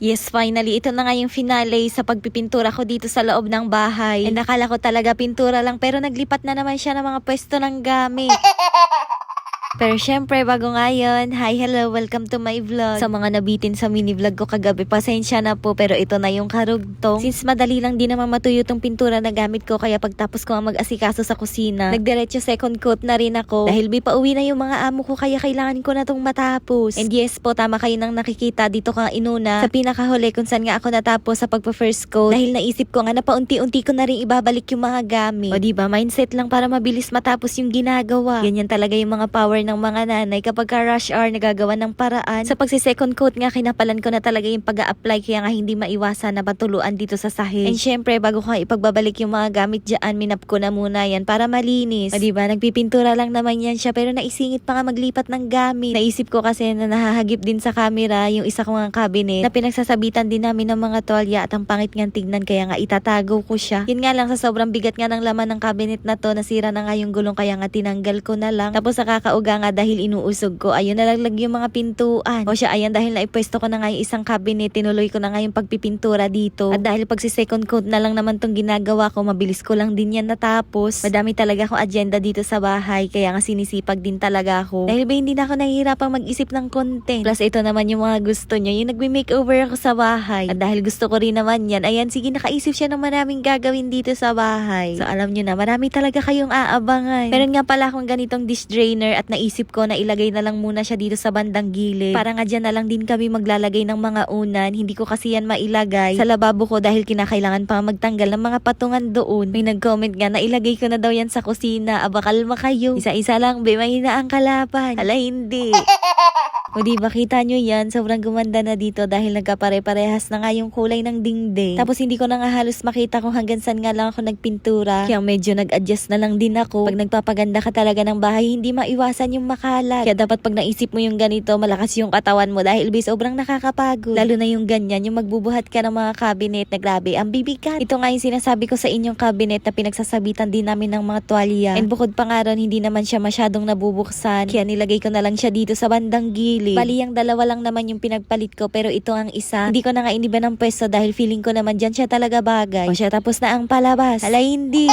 Yes, finally, ito na nga yung finale sa pagpipintura ko dito sa loob ng bahay. And nakala ko talaga pintura lang pero naglipat na naman siya ng mga pwesto ng gamit. Pero syempre, bago nga yun, hi, hello, welcome to my vlog. Sa mga nabitin sa mini vlog ko kagabi, pasensya na po, pero ito na yung karugtong. Since madali lang din naman matuyo tong pintura na gamit ko, kaya pagtapos ko ang mag-asikaso sa kusina, nagdiretso second coat na rin ako. Dahil pauwi na yung mga amo ko, kaya kailangan ko na tong matapos. And yes po, tama kayo nang nakikita, dito ka inuna, sa pinakahuli kung saan nga ako natapos sa pagpa-first coat. Dahil naisip ko nga na paunti-unti ko na rin ibabalik yung mga gamit. O diba, mindset lang para mabilis matapos yung ginagawa. Ganyan talaga yung mga power ng mga nanay kapag rush hour nagagawa ng paraan. Sa pagsi-second coat nga kinapalan ko na talaga yung pag-a-apply kaya nga hindi maiwasan na batuluan dito sa sahig. And syempre bago ko ipagbabalik yung mga gamit dyan, minap ko na muna yan para malinis. O diba, nagpipintura lang naman yan siya pero naisingit pa nga maglipat ng gamit. Naisip ko kasi na nahahagip din sa camera yung isa kong cabinet na pinagsasabitan din namin ng mga tuwalya at ang pangit ngang tignan kaya nga itatago ko siya. Yun nga lang sa sobrang bigat nga ng laman ng cabinet na to, nasira na nga yung gulong kaya nga tinanggal ko na lang. Tapos nakakauga nga dahil inuusog ko, ayun nalaglag yung mga pintuan. O siya, ayan dahil naipwesto ko na nga yung isang cabinet, tinuloy ko na nga yung pagpipintura dito. At dahil pag si second coat na lang naman tong ginagawa ko, mabilis ko lang din yan natapos. Madami talaga akong agenda dito sa bahay, kaya nga sinisipag din talaga ako. Dahil ba hindi na ako nahihirapang mag-isip ng content. Plus ito naman yung mga gusto nyo, yung nagme-makeover ako sa bahay. At dahil gusto ko rin naman yan, ayan sige nakaisip siya ng maraming gagawin dito sa bahay. So alam nyo na, marami talaga kayong aabangan. Meron nga pala akong ganitong dish drainer at naisip ko na ilagay na lang muna siya dito sa bandang gilid. Para nga dyan na lang din kami maglalagay ng mga unan. Hindi ko kasi yan mailagay sa lababo ko dahil kinakailangan pa magtanggal ng mga patungan doon. May nag-comment nga na ilagay ko na daw yan sa kusina. Aba kalma kayo. Isa-isa lang be, mahina ang kalaban. Hala hindi. O diba, kita nyo yan, sobrang gumanda na dito dahil nagkapare-parehas na nga yung kulay ng dingding. Tapos hindi ko na nga halos makita kung hanggang saan nga lang ako nagpintura. Kaya medyo nag-adjust na lang din ako. Pag nagpapaganda ka talaga ng bahay, hindi maiwasan yung makalat. Kaya dapat pag naisip mo yung ganito, malakas yung katawan mo dahil sobrang nakakapagod. Lalo na yung ganyan, yung magbubuhat ka ng mga cabinet na grabe, ang bibigat. Ito nga yung sinasabi ko sa inyong cabinet na pinagsasabitan din namin ng mga tuwalya. And bukod pa nga ron, hindi naman siya masyadong nabubuksan. Kaya nilagay ko na lang siya dito sa bandang gilid. Bali, ang dalawa lang naman yung pinagpalit ko pero ito ang isa. Hindi ko na nga iniba ng pwesto dahil feeling ko naman dyan siya talaga bagay. O siya, tapos na ang palabas. Hala hindi.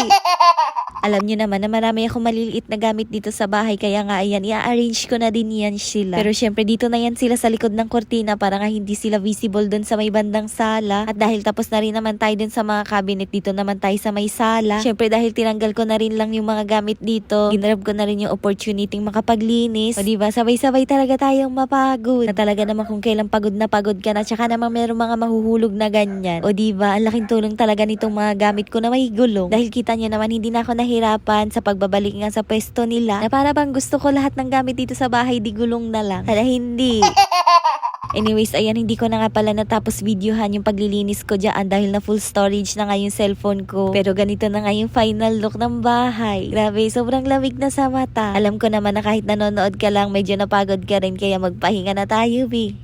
Alam nyo naman na marami akong maliliit na gamit dito sa bahay kaya nga ayan, i-arrange ko na din yan sila. Pero syempre dito na yan sila sa likod ng kortina para nga hindi sila visible dun sa may bandang sala. At dahil tapos na rin naman tayo dun sa mga cabinet, dito naman tayo sa may sala. Syempre dahil tinanggal ko na rin lang yung mga gamit dito, ginrab ko na rin yung opportunity makapaglinis. O diba, sabay-sabay talaga tayong mapagod. Na talaga naman kung kailan pagod na pagod ka na, tsaka naman meron mga mahuhulog na ganyan. O diba, ang laking tulong talaga nitong mga gamit ko na may gulong. Dahil kita nyo naman, hindi na ako nahirapan sa pagbabalik nga sa pwesto nila. Na para bang gusto ko lahat ng gamit dito sa bahay di gulong na lang. Hala hindi. Anyways, ayan, hindi ko na nga pala natapos videohan yung paglilinis ko dyan dahil na full storage na nga yung cellphone ko. Pero ganito na nga yung final look ng bahay. Grabe, sobrang lamig na sa mata. Alam ko naman na kahit nanonood ka lang, medyo napagod ka rin kaya magpahinga na tayo, B.